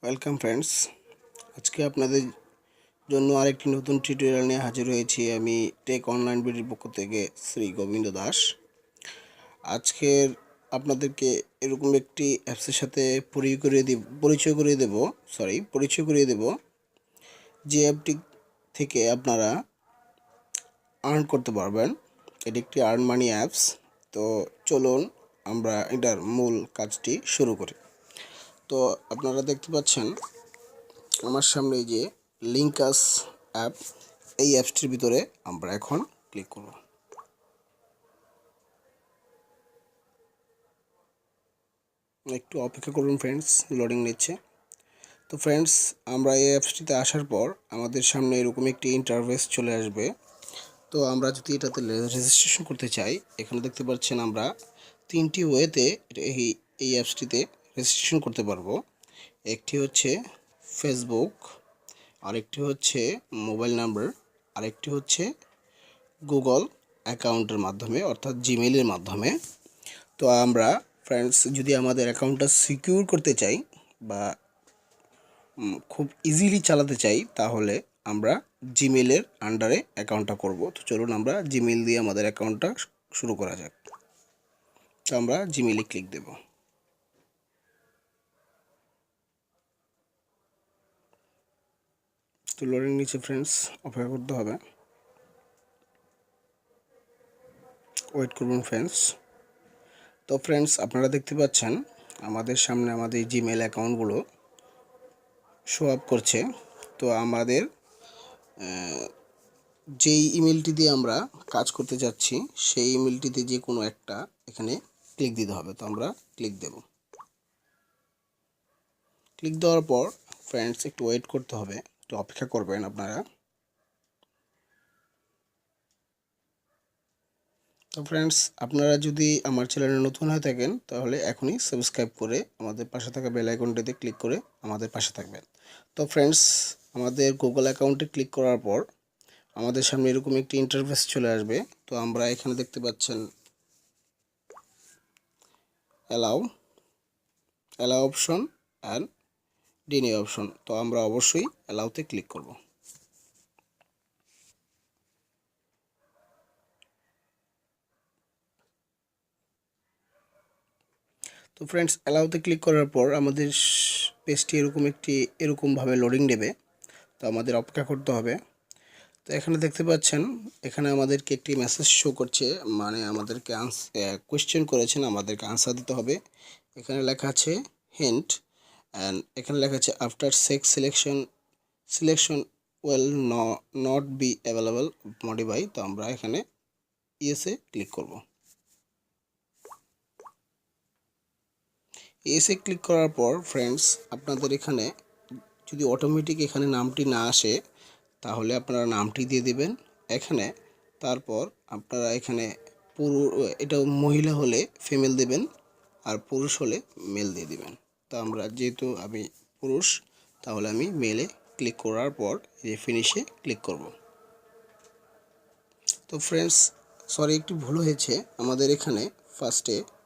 Welcome friends. আজকে আপনাদের জন্য আরেকটি নতুন টিউটোরিয়াল নিয়ে হাজির হয়েছি। আমি টেক অনলাইন বিডির পক্ষ থেকে শ্রী গোবিন্দ দাস। আজকের আপনাদেরকে এরকম একটি অ্যাপসের সাথে পরিচয় করিয়ে দেব যে অ্যাপটি থেকে আপনারা আর্ন করতে পারবেন। এটি একটি আর্ন মানি অ্যাপস। তো চলুন আমরা এটার মূল কাজটি শুরু করি। তো আপনারা দেখতে পাচ্ছেন আমার সামনে যে লিঙ্কাস অ্যাপ, এই অ্যাপসটির ভিতরে আমরা এখন ক্লিক করব। একটু অপেক্ষা করুন ফ্রেন্ডস, লোডিং নিচ্ছে। তো ফ্রেন্ডস, আমরা এই অ্যাপসটিতে আসার পর আমাদের সামনে এরকম একটি ইন্টারফেস চলে আসবে। তো আমরা যদি এটাতে রেজিস্ট্রেশন করতে চাই, এখানে দেখতে পাচ্ছেন আমরা তিনটি ওয়েতে এই অ্যাপসটিতে রেজিস্ট্রেশন করতে পারবো। একটি হচ্ছে ফেসবুক, আরেকটি হচ্ছে মোবাইল নাম্বার, আরেকটি হচ্ছে গুগল অ্যাকাউন্টের মাধ্যমে অর্থাৎ জিমেইলের মাধ্যমে। তো আমরা ফ্রেন্ডস যদি আমাদের অ্যাকাউন্টটা সিকিউর করতে চাই বা খুব ইজিলি চালাতে চাই, তাহলে আমরা জিমেইলের আন্ডারে অ্যাকাউন্টটা করব। তো চলুন আমরা জিমেইল দিয়ে আমাদের অ্যাকাউন্টটা শুরু করা যাক। তো আমরা জিমেইলে ক্লিক দেব। তো লোডিং নিচে ফ্রেন্ডস, অপেক্ষা করতে হবে, ওয়েট করুন ফ্রেন্ডস। তো ফ্রেন্ডস, আপনারা দেখতে পাচ্ছেন আমাদের সামনে আমাদের জিমেইল অ্যাকাউন্টগুলো শো আপ করছে। তো আমাদের যেই ইমেলটি দিয়ে আমরা কাজ করতে যাচ্ছি সেই ইমেলটিতে যে কোনো একটা এখানে ক্লিক দিতে হবে। তো আমরা ক্লিক দেব। ক্লিক দেওয়ার পর ফ্রেন্ডস একটু ওয়েট করতে হবে, একটু অপেক্ষা করবেন আপনারা। তো ফ্রেন্ডস, আপনারা যদি আমার চ্যানেলে নতুন হয়ে থাকেন তাহলে এখনই সাবস্ক্রাইব করে আমাদের পাশে থাকা বেল আইকনটিতে ক্লিক করে আমাদের পাশে থাকবেন। তো ফ্রেন্ডস, আমাদের গুগল অ্যাকাউন্টে ক্লিক করার পর আমাদের সামনে এরকম একটি ইন্টারফেস চলে আসবে। তো আমরা এখানে দেখতে পাচ্ছেন অ্যালাউ অপশন অ্যান্ড ডিনে অপশন। তো আমরা অবশ্যই অ্যালাউতে ক্লিক করব। তো ফ্রেন্ডস, অ্যালাউতে ক্লিক করার পর আমাদের পেজটি এরকমভাবে লোডিং নেবে। তো আমাদের অপেক্ষা করতে হবে। তো এখানে দেখতে পাচ্ছেন, এখানে আমাদেরকে একটি মেসেজ শো করছে, মানে আমাদেরকে কোয়েশ্চেন করেছেন, আমাদেরকে আনসার দিতে হবে। এখানে লেখা আছে হিন্ট, অ্যান্ড এখানে লেখা আছে after sex selection will not be available modify. তো আমরা এখানে ইয়েসে ক্লিক করব। ইয়েসে ক্লিক করার পর ফ্রেন্ডস, আপনাদের এখানে যদি অটোমেটিক এখানে নামটি না আসে তাহলে আপনারা নামটি দিয়ে দিবেন এখানে। তারপর আপনারা এখানে এটা মহিলা হলে ফিমেল দেবেন, আর পুরুষ হলে মেল দিয়ে দিবেন। তো আমরা যেহেতু আমি পুরুষ, তাহলে আমি মেলে ক্লিক করার পর এই ফিনিশে ক্লিক করব। তো ফ্রেন্ডস, সরি, একটু ভুল হয়েছে। আমাদের এখানে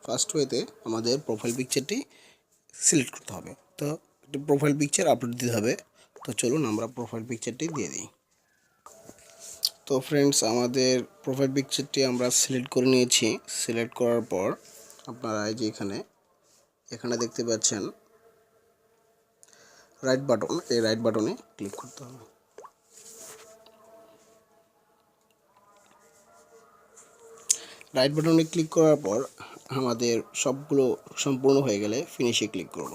ফার্স্ট ওয়েতে আমাদের প্রোফাইল পিকচারটি সিলেক্ট করতে হবে। তো একটি প্রোফাইল পিকচার আপলোড দিতে হবে। তো চলুন আমরা প্রোফাইল পিকচারটি দিয়ে দিই। তো ফ্রেন্ডস, আমাদের প্রোফাইল পিকচারটি আমরা সিলেক্ট করে নিয়েছি। সিলেক্ট করার পর আপনারা এই যে এখানে দেখতে পাচ্ছেন রাইট বাটন, এই রাইট বাটনে ক্লিক করতে হবে। রাইট বাটনে ক্লিক করার পর আমাদের সবগুলো সম্পূর্ণ হয়ে গেলে ফিনিশে ক্লিক করব।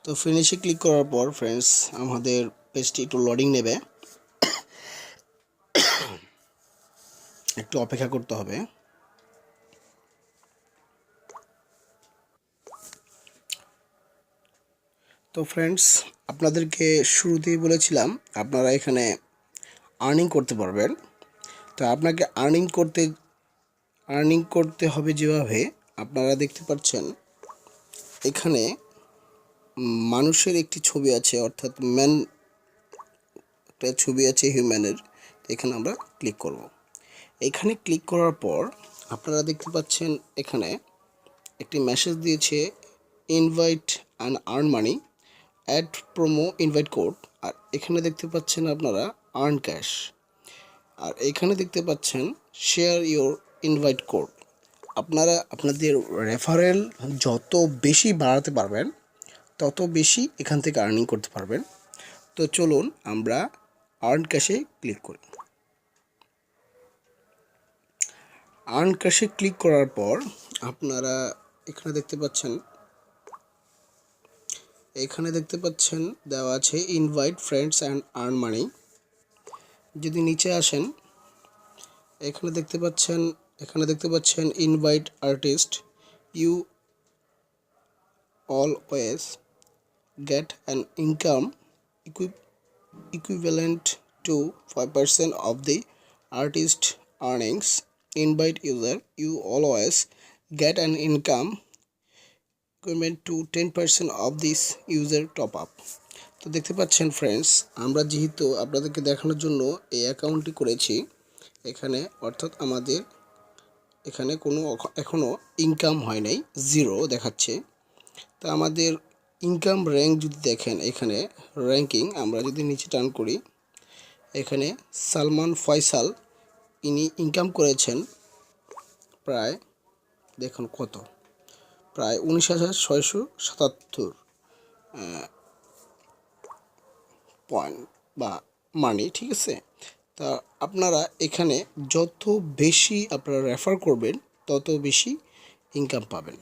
তো ফিনিশে ক্লিক করার পর ফ্রেন্ডস, আমাদের পেজটি একটু লোডিং নেবে, একটু অপেক্ষা করতে হবে। তো ফ্রেন্ডস, আপনাদেরকে শুরুতেই বলেছিলাম আপনারা এখানে আর্নিং করতে পারবেন। তো আপনাকে আর্নিং করতে হবে যেভাবে আপনারা দেখতে পাচ্ছেন, এখানে মানুষের একটি ছবি আছে, অর্থাৎ ম্যান একটা ছবি আছে হিউম্যানের। এখানে আমরা ক্লিক করব। এখানে ক্লিক করার পর আপনারা দেখতে পাচ্ছেন এখানে একটি মেসেজ দিয়েছে invite and earn money, add promo invite code. আর এখানে দেখতে পাচ্ছেন আপনারা আর্ন ক্যাশ। আর এখানে দেখতে পাচ্ছেন শেয়ার ইওর ইনভাইট কোড। আপনারা আপনাদের রেফারেল যত বেশি বাড়াতে পারবেন তত বেশি এখান থেকে আর্নিং করতে পারবেন। তো চলুন আমরা আর্ন ক্যাশে ক্লিক করি। আর্ন ক্যাশে ক্লিক করার পর আপনারা এখানে দেখতে পাচ্ছেন দেওয়া আছে invite friends and earn money. যদি নিচে আসেন এখানে দেখতে পাচ্ছেন invite artist, you always get an income equivalent to 5% of the artist earnings. Invite user, you always get an income equivalent to 10% of this user top up. তো দেখতে পাচ্ছেন friends, আমরা যেহেতু আপনাদেরকে দেখানোর জন্য এই অ্যাকাউন্টটি করেছি এখানে, অর্থাৎ আমাদের এখানে কোনো এখনও ইনকাম হয় নাই, জিরো দেখাচ্ছে। তো আমাদের ইনকাম র্যাঙ্ক যদি দেখেন এখানে র্যাঙ্কিং আমরা যদি নিচে টার্ন করি, এখানে সালমান ফয়সাল ইনি ইনকাম করেছেন প্রায়, দেখুন কত, প্রায় 19,677 পয়েন্ট বা মানি, ঠিক আছে। তা আপনারা এখানে যত বেশি আপনারা রেফার করবেন তত বেশি ইনকাম পাবেন।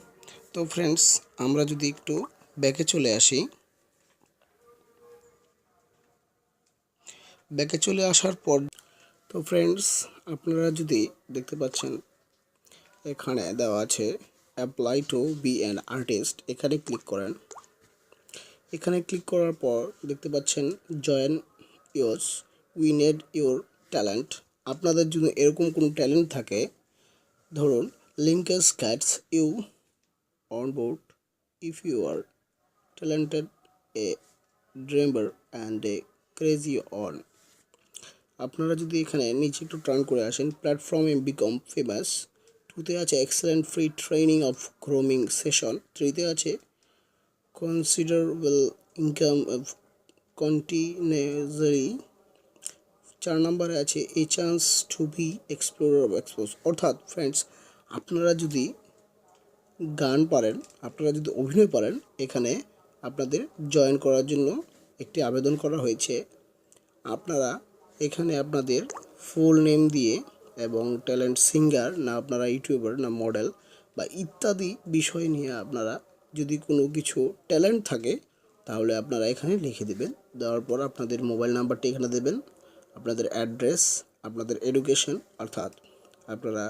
তো ফ্রেন্ডস, আমরা যদি একটু ব্যাকে চলে আসি, ব্যাকে চলে আসার পর তো ফ্রেন্ডস আপনারা যদি দেখতে পাচ্ছেন এখানে দেওয়া আছে apply to be an artist, এখানে ক্লিক করেন। এখানে ক্লিক করার পর দেখতে পাচ্ছেন join yours, we need your talent. আপনাদের যদি এরকম কোনো ট্যালেন্ট থাকে, ধরুন linkus gets you on board if you are talented, a dreamer and a crazy on। আপনারা যদি এখানে নিচে একটু টার্ন করে আসেন, প্ল্যাটফর্মে বিকম ফেমাস, টুতে আছে excellent free training of grooming session, থ্রিতে আছে কনসিডারেবল ইনকাম অফ কন্টিনিউয়াসলি, 4 নম্বরে আছে a chance to be explorer of expose. অর্থাৎ ফ্রেন্ডস, আপনারা যদি গান পারেন, আপনারা যদি অভিনয় পারেন, এখানে আপনাদের জয়েন করার জন্য একটি আবেদন করা হয়েছে। আপনারা এখানে আপনাদের ফুল নেম দিয়ে এবং ট্যালেন্ট সিঙ্গার না আপনারা ইউটিউবার না মডেল বা ইত্যাদি বিষয় নিয়ে আপনারা যদি কোনো কিছু ট্যালেন্ট থাকে তাহলে আপনারা এখানে লিখে দেবেন। দেওয়ার পর আপনাদের মোবাইল নাম্বারটি এখানে দেবেন, আপনাদের অ্যাড্রেস, আপনাদের এডুকেশন, অর্থাৎ আপনারা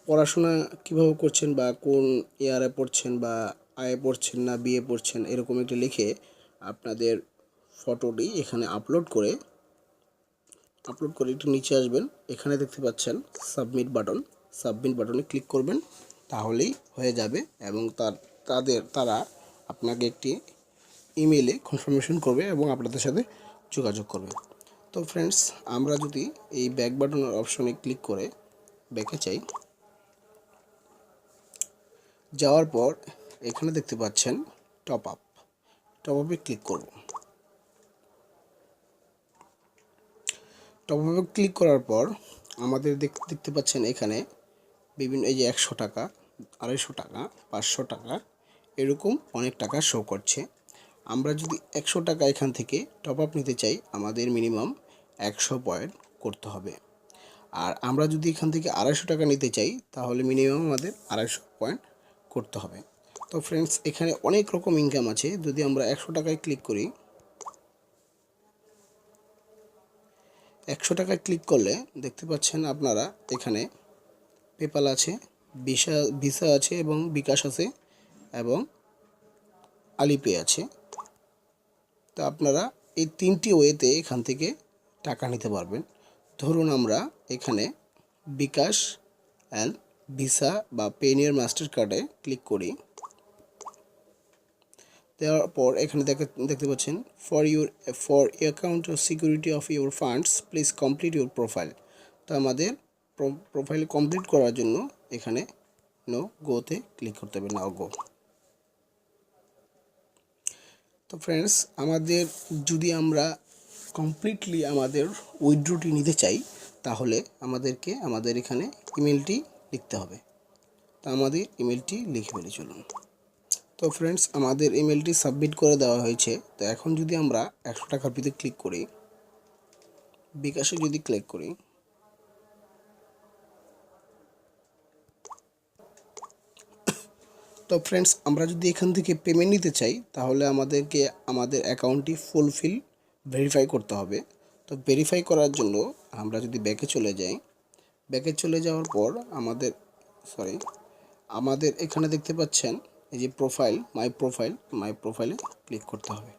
পড়াশোনা কীভাবে করছেন বা কোন ইয়ারে পড়ছেন বা আয়ে পড়ছেন না বিয়ে পড়ছেন, এরকম একটি লিখে আপনাদের ফটোটি এখানে আপলোড করে একটু নিচে আসবেন। এখানে দেখতে পাচ্ছেন সাবমিট বাটনে ক্লিক করবেন, তাহলেই হয়ে যাবে এবং তারা আপনাকে একটি ইমেইলে কনফার্মেশন করবে এবং আপনাদের সাথে যোগাযোগ করবে। তো ফ্রেন্ডস, আমরা যদি এই ব্যাক বাটনের অপশনে ক্লিক করে ব্যাকে চাই, যাওয়ার পর এখানে দেখতে পাচ্ছেন টপ আপে ক্লিক করব। টপ আপে ক্লিক করার পর আমাদের দেখতে পাচ্ছেন এখানে বিভিন্ন, এই যে 100 টাকা, 250 টাকা, 500 টাকা, এরকম অনেক টাকা শো করছে। আমরা যদি 100 টাকা এখান থেকে টপ আপ নিতে চাই, আমাদের মিনিমাম 100 পয়েন্ট করতে হবে। আর আমরা যদি এখান থেকে 250 টাকা নিতে চাই তাহলে মিনিমাম আমাদের 250 পয়েন্ট করতে হবে। তো ফ্রেন্ডস, এখানে অনেক রকম ইনকাম আছে। যদি আমরা 100 টাকায় ক্লিক করি, 100 টাকায় ক্লিক করলে দেখতে পাচ্ছেন আপনারা এখানে পেপাল আছে, ভিসা আছে এবং বিকাশ আছে এবং আলিপে আছে। তো আপনারা এই 3টি ওয়েতে এখান থেকে টাকা নিতে পারবেন। ধরুন আমরা এখানে বিকাশ অ্যান্ড ভিসা বা পেনিয়ার মাস্টার কার্ডে ক্লিক করি। দেওয়ার পর এখানে দেখতে পাচ্ছেন for account security of your funds please complete your profile. তো আমাদের প্রোফাইল কমপ্লিট করার জন্য এখানে গোতে ক্লিক করতে হবে, নাও গো। তো ফ্রেন্ডস, আমাদের যদি আমরা কমপ্লিটলি আমাদের উইথড্রটি নিতে চাই, তাহলে আমাদেরকে আমাদের এখানে ইমেলটি লিখতে হবে। তো আমাদের ইমেলটি লিখে ফেলে চলুন। তো ফ্রেন্ডস, আমাদের ইমেলটি সাবমিট করে দেওয়া হয়েছে। তো এখন যদি আমরা 100 টাকার ভিতরে ক্লিক করি, বিকাশে যদি ক্লিক করি, তো ফ্রেন্ডস, আমরা যদি এখান থেকে পেমেন্ট নিতে চাই, তাহলে আমাদেরকে আমাদের অ্যাকাউন্টটি ফুলফিল ভেরিফাই করতে হবে। তো ভেরিফাই করার জন্য আমরা যদি ব্যাকে চলে যাই, ব্যাকে চলে যাওয়ার পর আমাদের এখানে দেখতে পাচ্ছেন এই যে প্রোফাইল, মাই প্রোফাইলে ক্লিক করতে হবে।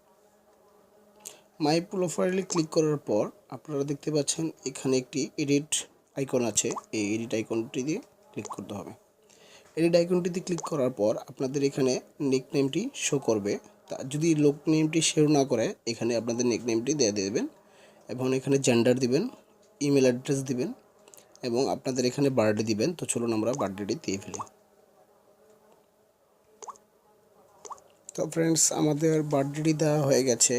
মাই প্রোফাইলে ক্লিক করার পর আপনারা দেখতে পাচ্ছেন এখানে একটি এডিট আইকন আছে। এই এডিট আইকনটি দিয়ে ক্লিক করতে হবে। এডিট আইকনটিতে ক্লিক করার পর আপনাদের এখানে নিকনেমটি শো করবে। তা যদি লোক নেমটি শো না করে, এখানে আপনাদের নিকনেমটি দিয়ে দেবেন এবং এখানে জেন্ডার দিবেন, ইমেল অ্যাড্রেস দিবেন এবং আপনাদের এখানে বার্থডে দিবেন। তো চলুন আমরা বার্থডেটি দিয়ে ফেলি। তো ফ্রেন্ডস, আমাদের বার্থডেটি দেওয়া হয়ে গেছে।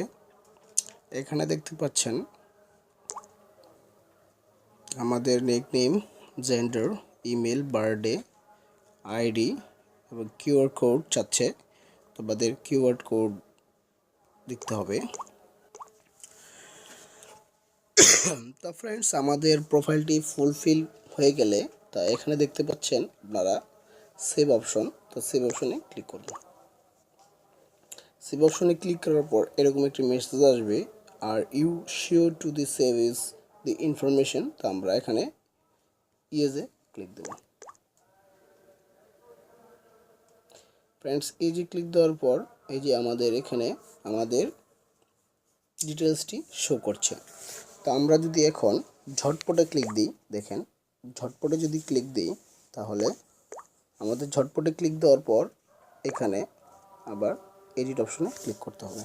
এখানে দেখতে পাচ্ছেন আমাদের nickname, gender, email, birthday, ID এবং কিউআর কোড চাচ্ছে। তো আমাদের কিউআর কোড দিতে হবে। তো ফ্রেন্ডস, আমাদের প্রোফাইলটি ফুলফিল হয়ে গেলে তা এখানে দেখতে পাচ্ছেন আপনারা সেভ অপশন। তো সেভ অপশনে ক্লিক করুন। সেভ অপশনে ক্লিক করার পর এরকম একটি মেসেজ আসবে, are you sure to the save is the information. তো আমরা এখানে ইয়েজে ক্লিক দেব। ফ্রেন্ডস, এই যে ক্লিক দেওয়ার পর এই যে আমাদের এখানে আমাদের ডিটেলসটি শো করছে। তো আমরা যদি এখন ঝটপটে ক্লিক দিই, দেখেন ঝটপটে যদি ক্লিক দিই, তাহলে আমাদের ঝটপটে ক্লিক দেওয়ার পর এখানে আবার এডিট অপশনে ক্লিক করতে হবে।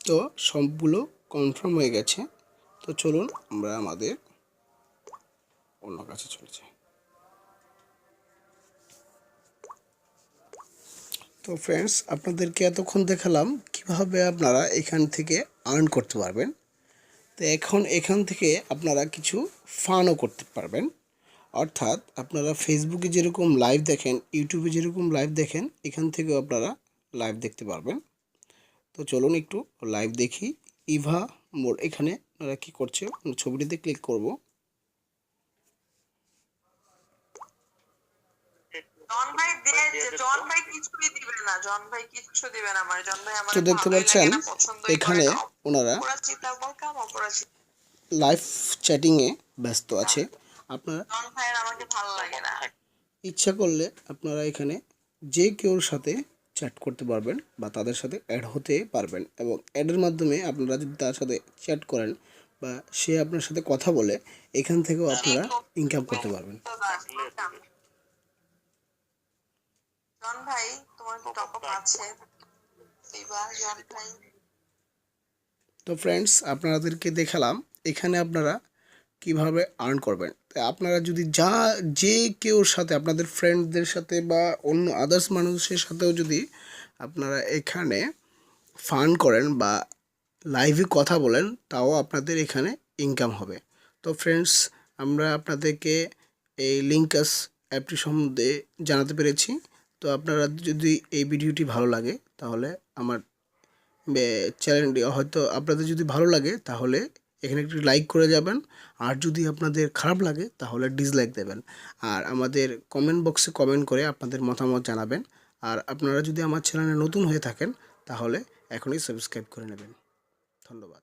তো সবগুলো কনফার্ম হয়ে গেছে। তো চলুন আমরা আমাদের অন্য কাছে চলে যাই। তো ফ্রেন্ডস, আপনাদেরকে এতক্ষণ দেখালাম কিভাবে আপনারা এখান থেকে আর্ন করতে পারবেন। তো এখান থেকে আপনারা কিছু ফানও করতে পারবেন। অর্থাৎ আপনারা ফেসবুকে যেরকম লাইভ দেখেন, ইউটিউবে যেরকম লাইভ দেখেন, এখান থেকেও আপনারা লাইভ দেখতে পারবেন। তো চলুন একটু লাইভ দেখি। ইভা মোর, এখানে আপনারা কী করছে, ছবিটিতে ক্লিক করব। তো দেখতে পাচ্ছেন এখানে ওনারা লাইভ চ্যাটিংয়ে ব্যস্ত আছে। আপনারা ইচ্ছা করলে আপনারা এখানে যে কেউর সাথে চ্যাট করতে পারবেন বা তাদের সাথে অ্যাড হতে পারবেন, এবং অ্যাডের মাধ্যমে আপনারা যদি তার সাথে চ্যাট করেন বা সে আপনার সাথে কথা বলে, এখান থেকেও আপনারা ইনকাম করতে পারবেন। তো ফ্রেন্ডস, আপনাদেরকে দেখালাম এখানে আপনারা কিভাবে আর্ন করবেন। তাই আপনারা যদি যে কেউর সাথে, আপনাদের ফ্রেন্ডদের সাথে বা অন্য আদার্স মানুষের সাথেও যদি আপনারা এখানে ফান করেন বা লাইভে কথা বলেন, তাও আপনাদের এখানে ইনকাম হবে। তো ফ্রেন্ডস, আমরা আপনাদেরকে এই লিঙ্কাস অ্যাপটি সম্বন্ধে জানাতে পেরেছি। তো আপনারা যদি এই ভিডিওটি ভালো লাগে, তাহলে আমার চ্যানেলটি হয়তো আপনাদের যদি ভালো লাগে, তাহলে এখানে একটি লাইক করে যাবেন। আর যদি আপনাদের খারাপ লাগে, তাহলে ডিসলাইক দেবেন। আর আমাদের কমেন্ট বক্সে কমেন্ট করে আপনাদের মতামত জানাবেন। আর আপনারা যদি আমার চ্যানেলে নতুন হয়ে থাকেন, তাহলে এখনই সাবস্ক্রাইব করে নেবেন। ধন্যবাদ।